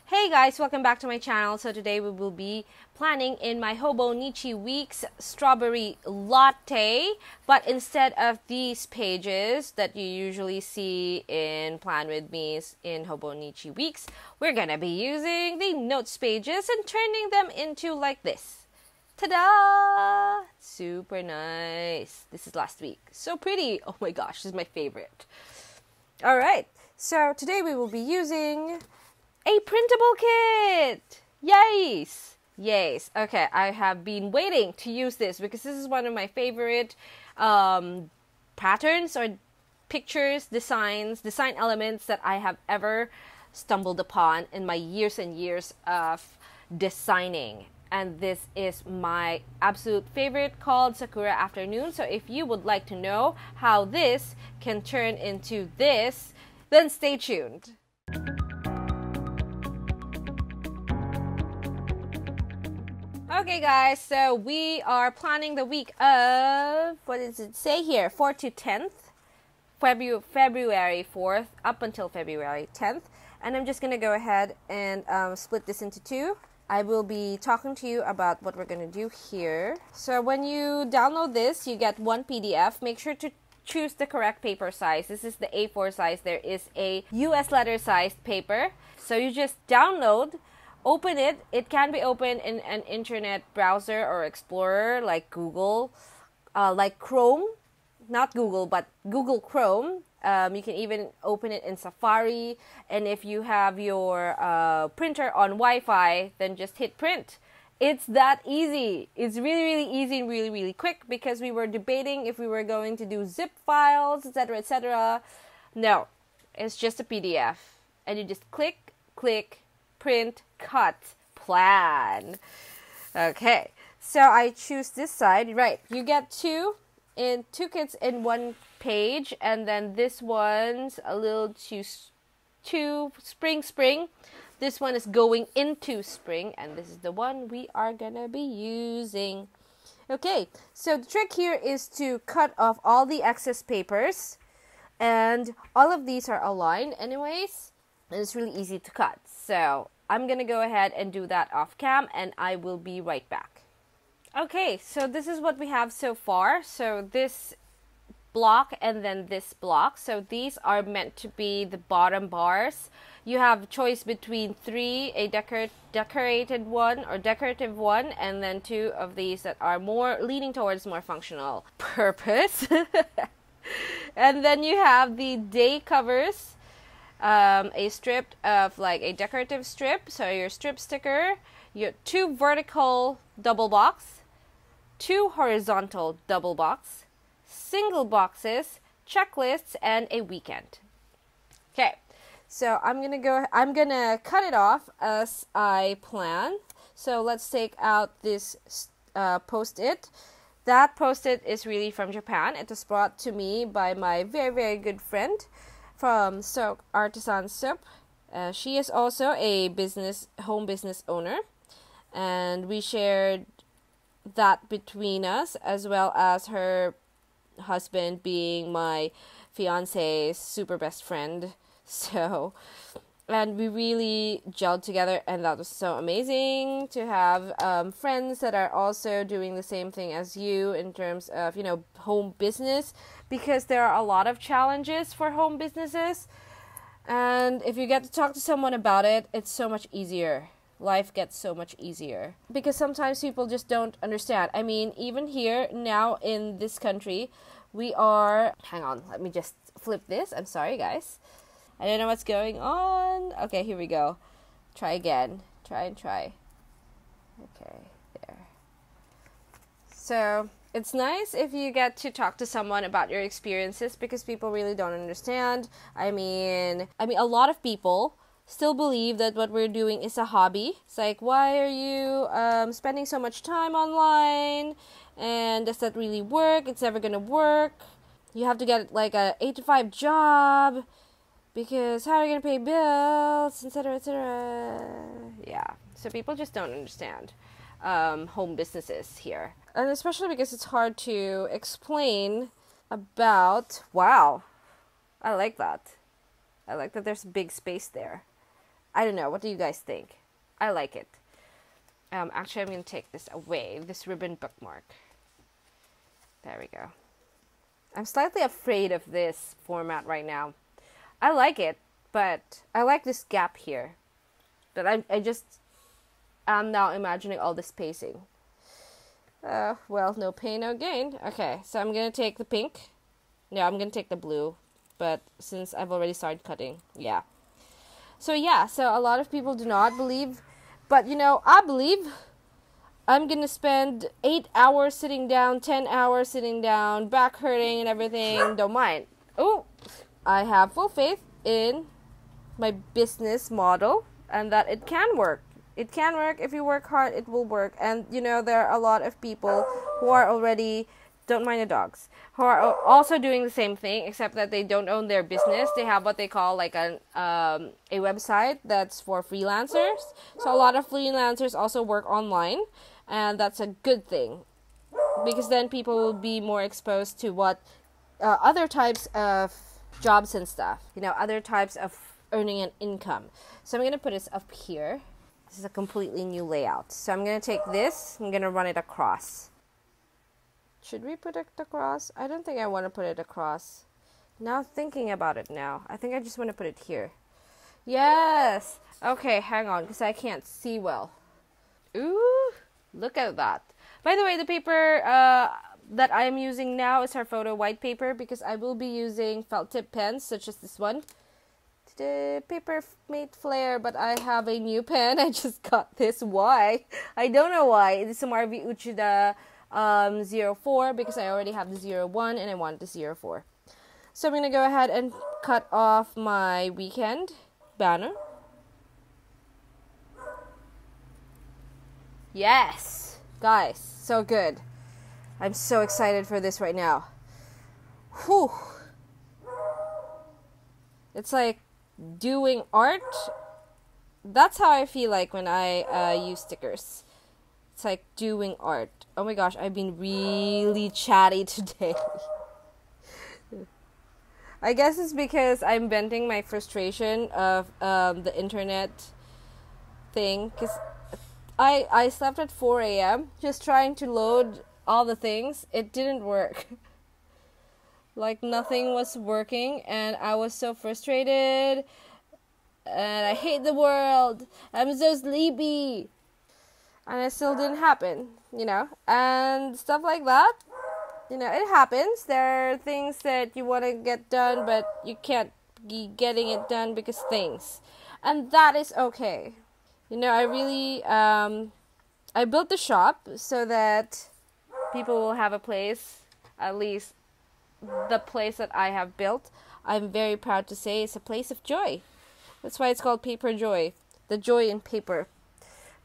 Hey guys, welcome back to my channel. So today we will be planning in my Hobonichi Weeks strawberry latte, but instead of these pages that you usually see in Plan With Me's in Hobonichi Weeks, we're gonna be using the notes pages and turning them into like this. Ta-da! Super nice. This is last week. So pretty. Oh my gosh, this is my favorite. Alright, so today we will be using a printable kit! Yes! Yes. Okay, I have been waiting to use this because this is one of my favorite patterns or pictures, design elements that I have ever stumbled upon in my years and years of designing. And this is my absolute favorite, called Sakura Afternoon. So if you would like to know how this can turn into this, then stay tuned. Okay guys, so we are planning the week of, what does it say here, 4th to 10th, February 4th up until February 10th. And I'm just going to go ahead and split this into two. I will be talking to you about what we're going to do here. So when you download this, you get one PDF. Make sure to choose the correct paper size. This is the A4 size. There is a US letter sized paper. So you just download, open it. It can be opened in an internet browser or explorer like Google, like Chrome. Not Google, but Google Chrome. You can even open it in Safari. And if you have your printer on Wi-Fi, then just hit print. It's that easy. It's really, really easy and really, really quick, because we were debating if we were going to do zip files, etc., etc. No, it's just a PDF. And you just click, print, cut, plan. Okay, so I choose this side. Right, you get two kits in one page, and then this one's a little too spring. This one is going into spring, and this is the one we are gonna be using. Okay, so the trick here is to cut off all the excess papers, and all of these are aligned anyways, and it's really easy to cut. So I'm gonna go ahead and do that off cam, and I will be right back. Okay, so this is what we have so far. So this block and then this block. So these are meant to be the bottom bars. You have a choice between three, a decorated one or decorative one, and then two of these that are more leaning towards more functional purpose. And then you have the day covers, a strip of like a decorative strip, so your strip sticker, your two vertical double box, two horizontal double box, single boxes, checklists, and a weekend. Okay, so I'm gonna cut it off as I plan. So let's take out this post-it. That post-it is really from Japan. It was brought to me by my very, very good friend from Soak Artisan Soap. She is also a home business owner, and we shared that between us, as well as her husband being my fiance's super best friend. So, and we really gelled together, and that was so amazing to have friends that are also doing the same thing as you in terms of, home business, because there are a lot of challenges for home businesses, and if you get to talk to someone about it, it's so much easier. Life gets so much easier, because sometimes people just don't understand. I mean, even here now in this country, we are, hang on, let me just flip this. I'm sorry guys, I don't know what's going on. Okay, here we go. Try again. Try. Okay, there. So it's nice if you get to talk to someone about your experiences, because people really don't understand. I mean a lot of people still believe that what we're doing is a hobby. It's like, why are you spending so much time online, and does that really work? It's never gonna work. You have to get like a 8-to-5 job, because how are you gonna pay bills, etc., etc. Yeah, so people just don't understand home businesses here, and especially because it's hard to explain about. Wow, I like that there's a big space there. I don't know. What do you guys think? I like it. Actually, I'm going to take this away. This ribbon bookmark. There we go. I'm slightly afraid of this format right now. I like it, but I like this gap here. But I'm now imagining all the spacing. Well, no pain, no gain. Okay, so I'm going to take the pink. No, I'm going to take the blue. But since I've already started cutting, yeah. So a lot of people do not believe. But, I believe. I'm going to spend 8 hours sitting down, 10 hours sitting down, back hurting and everything. Don't mind. Oh, I have full faith in my business model and that it can work. It can work. If you work hard, it will work. And, there are a lot of people who are already, don't mind the dogs, who are also doing the same thing, except that they don't own their business. They have what they call like a website that's for freelancers. So a lot of freelancers also work online. And that's a good thing, because then people will be more exposed to what other types of jobs and stuff, other types of earning an income. So I'm going to put this up here. This is a completely new layout. So I'm going to take this, I'm going to run it across. Should we put it across? I don't think I want to put it across. Now thinking about it now, I think I just want to put it here. Yes! Okay, hang on, because I can't see well. Ooh! Look at that. By the way, the paper that I am using now is our photo white paper, because I will be using felt tip pens such as this one. The paper made flare, but I have a new pen. I just got this. Why? I don't know why. It's a Marvi Uchida 04, because I already have the 01 and I want the 04. So I'm going to go ahead and cut off my weekend banner. Yes, guys, so good. I'm so excited for this right now. Whew. It's like doing art. That's how I feel like when I use stickers. It's like doing art. Oh my gosh, I've been really chatty today. I guess it's because I'm venting my frustration of the internet thing, because I slept at 4 a.m. just trying to load all the things. It didn't work. Like nothing was working, and I was so frustrated, and I hate the world. I'm so sleepy. And it still didn't happen, and stuff like that. It happens. There are things that you want to get done, but you can't be getting it done because things. And that is okay. I really, I built the shop so that people will have a place, at least the place that I have built. I'm very proud to say it's a place of joy. That's why it's called Paper Joy. The joy in paper.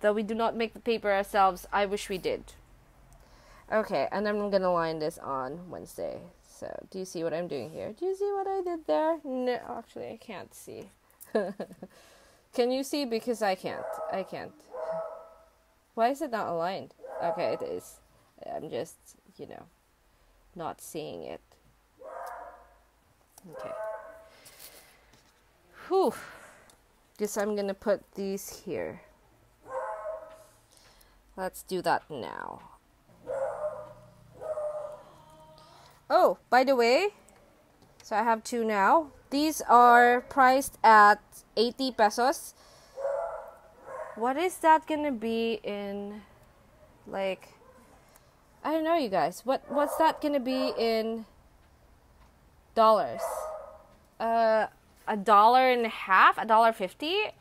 Though we do not make the paper ourselves, I wish we did. Okay, and I'm going to line this on Wednesday. So, do you see what I'm doing here? Do you see what I did there? No, actually, I can't see. Can you see? Because I can't. I can't. Why is it not aligned? Okay, it is. I'm just, not seeing it. Okay. Whew. Guess I'm gonna put these here. Let's do that now. Oh, by the way, so I have two now. These are priced at 80 pesos. What is that gonna be in, like, I don't know, you guys. What's that gonna be in dollars? $1.50, $1.50,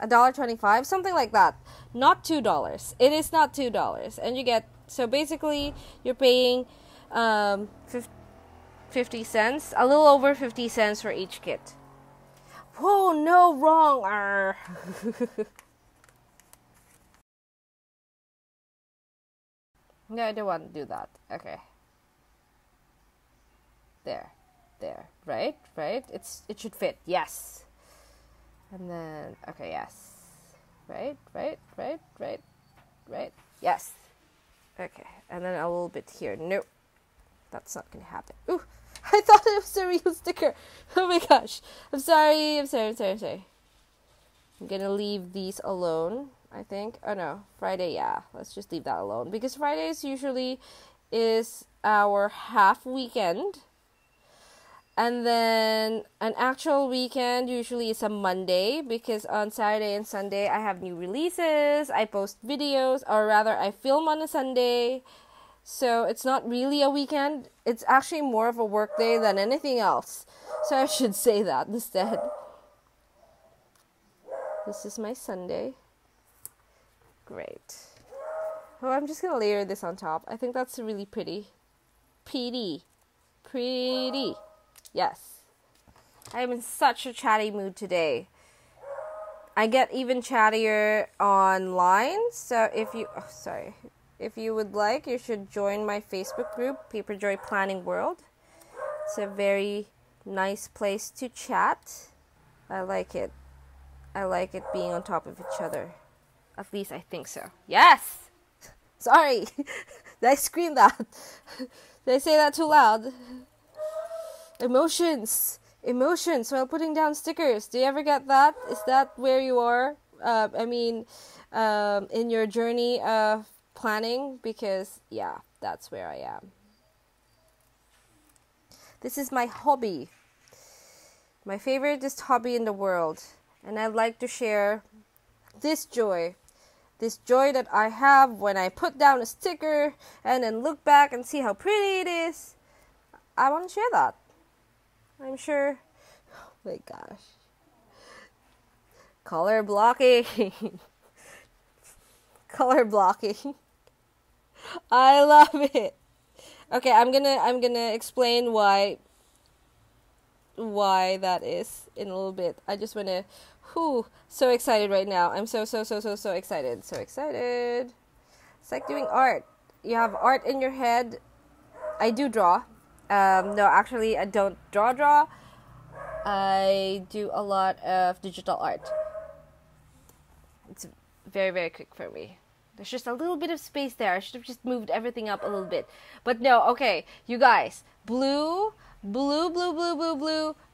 $1.25, something like that. Not $2. It is not $2, and you get, so basically you're paying 50 cents, a little over 50 cents for each kit. Whoa, no, wrong. No, I don't want to do that. Okay. There. Right? It should fit. Yes. And then, okay, yes. Right. Yes. Okay. And then a little bit here. Nope. That's not gonna happen. Ooh, I thought it was a real sticker. Oh my gosh. I'm sorry. I'm gonna leave these alone, I think. Oh no, Friday, yeah. Let's just leave that alone. Because Fridays usually is our half weekend. And then an actual weekend usually is a Monday. Because on Saturday and Sunday I have new releases. I post videos, or rather I film on a Sunday. So it's not really a weekend. It's actually more of a work day than anything else. So I should say that instead. This is my Sunday. Great. Oh, I'm just going to layer this on top. I think that's really pretty. Pretty. Yes. I am in such a chatty mood today. I get even chattier online. So if you would like, you should join my Facebook group, Paperjoy Planning World. It's a very nice place to chat. I like it. I like it being on top of each other. At least I think so. Yes! Sorry! Did I scream that? Did I say that too loud? Emotions while putting down stickers. Do you ever get that? Is that where you are? In your journey of planning? Because, yeah, that's where I am. This is my hobby. My favoriteest hobby in the world. And I'd like to share this joy that I have when I put down a sticker and then look back and see how pretty it is. I want to share that. I'm sure. Oh my gosh. Color blocking. Color blocking. I love it. Okay, I'm gonna explain why that is in a little bit. I just wanna so excited right now. I'm so excited. So excited. It's like doing art. You have art in your head. I do draw. No, actually I don't draw. I do a lot of digital art. It's very, very quick for me. There's just a little bit of space there. I should have just moved everything up a little bit. But no, okay, you guys. Blue,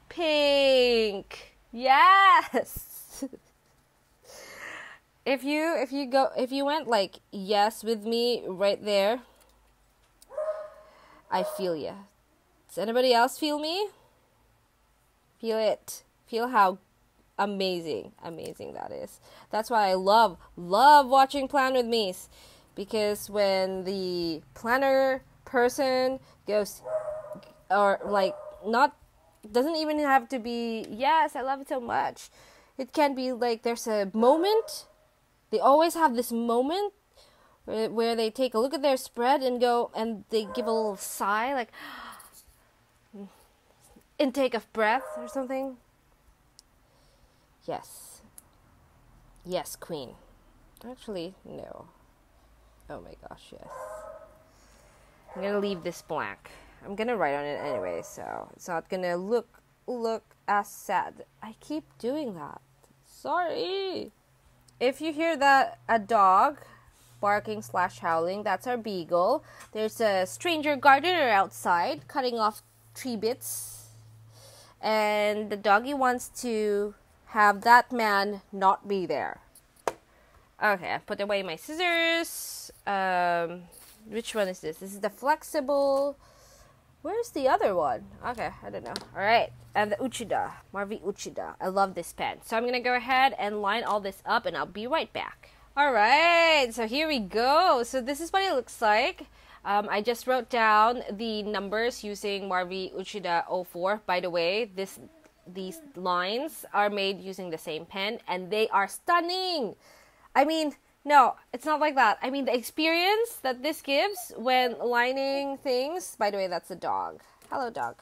pink. Yes. If you went like yes with me right there, I feel you. Does anybody else feel me? Feel it. Feel how amazing that is. That's why I love watching Plan With Me's, because when the planner person goes, or like, not, doesn't even have to be yes, I love it so much. It can be like there's a moment. They always have this moment where they take a look at their spread and go, and they give a little sigh, like intake of breath or something. Yes, queen. Actually, no. Oh my gosh, yes. I'm gonna leave this blank. I'm gonna write on it anyway, so it's not gonna look as sad. I keep doing that. Sorry. If you hear that a dog barking / howling, that's our beagle. There's a stranger gardener outside cutting off tree bits, and the doggy wants to have that man not be there. Okay, I put away my scissors. Which one is this? This is the flexible. Where's the other one? Okay, I don't know. Alright, and the Uchida, Marvi Uchida. I love this pen. So I'm going to go ahead and line all this up, and I'll be right back. Alright, so here we go. So this is what it looks like. I just wrote down the numbers using Marvi Uchida 04. By the way, these lines are made using the same pen, and they are stunning. I mean, no, it's not like that. I mean, the experience that this gives when lining things. By the way, that's a dog. Hello, dog.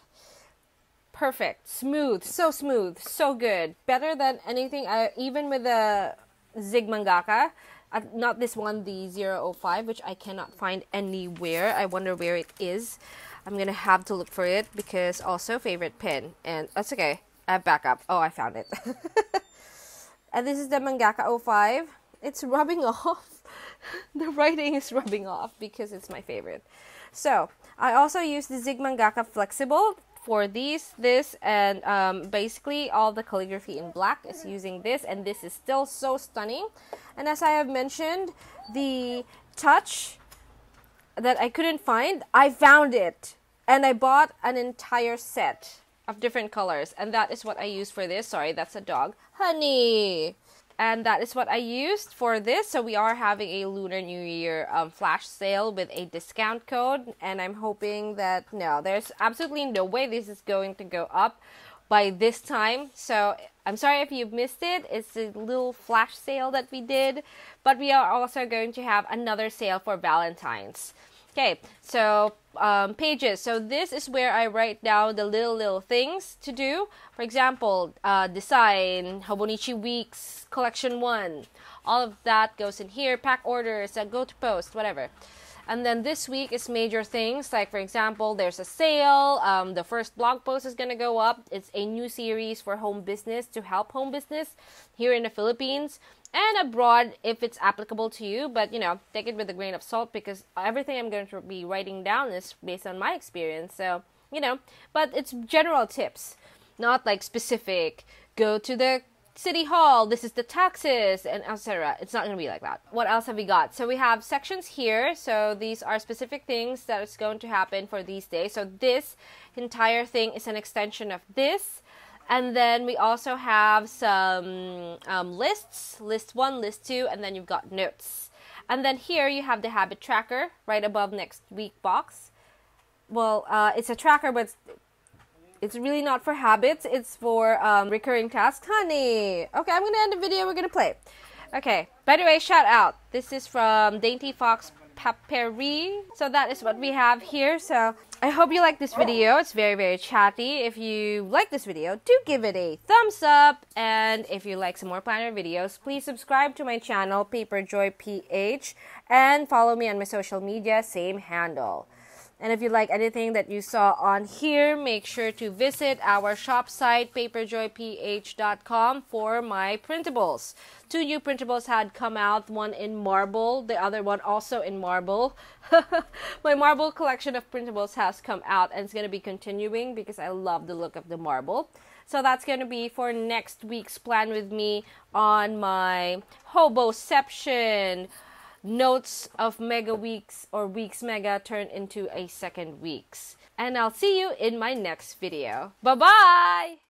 Perfect. Smooth. So good. Better than anything, even with the Zig Mangaka. Not this one, the 005, which I cannot find anywhere. I wonder where it is. I'm going to have to look for it, because also favorite pen. And that's okay. I have backup. Oh, I found it. And this is the Mangaka 05. It's rubbing off. The writing is rubbing off because it's my favorite. So, I also use the Zig Mangaka Flexible for this, and basically all the calligraphy in black is using this, and this is still so stunning. And as I have mentioned, the touch that I couldn't find, I found it, and I bought an entire set of different colors, and that is what I used for this. Sorry, that's a dog. Honey! And that is what I used for this. So we are having a Lunar New Year flash sale with a discount code, and I'm hoping that, no, there's absolutely no way this is going to go up by this time. So I'm sorry if you've missed it. It's a little flash sale that we did, but we are also going to have another sale for Valentine's. Okay, so pages. So this is where I write down the little things to do. For example, design, Hobonichi weeks, collection 1. All of that goes in here. Pack orders, go to post, whatever. And then this week is major things. Like, for example, there's a sale. The first blog post is going to go up. It's a new series for home business to help home business here in the Philippines and abroad if it's applicable to you. But, you know, take it with a grain of salt because everything I'm going to be writing down is based on my experience. So, you know, but it's general tips, not like specific. Go to the City Hall, this is the taxes, and etc. It's not going to be like that. What else have we got? So we have sections here. So these are specific things that is going to happen for these days. So this entire thing is an extension of this. And then we also have some lists, list 1, list 2, and then you've got notes. And then here you have the habit tracker right above next week box. Well, it's a tracker, but it's really not for habits. It's for recurring tasks. Honey! Okay, I'm going to end the video. We're going to play. Okay. By the way, shout out. This is from Dainty Fox Papery. So that is what we have here. So I hope you like this video. It's very chatty. If you like this video, do give it a thumbs up. And if you like some more planner videos, please subscribe to my channel, paperjoyph. And follow me on my social media, same handle. And if you like anything that you saw on here, make sure to visit our shop site, paperjoyph.com, for my printables. 2 new printables had come out, one in marble, the other one also in marble. My marble collection of printables has come out, and it's going to be continuing because I love the look of the marble. So that's going to be for next week's Plan With Me on my Hoboception. Notes of Mega Weeks or Weeks Mega turn into a second weeks. And I'll see you in my next video. Bye-bye!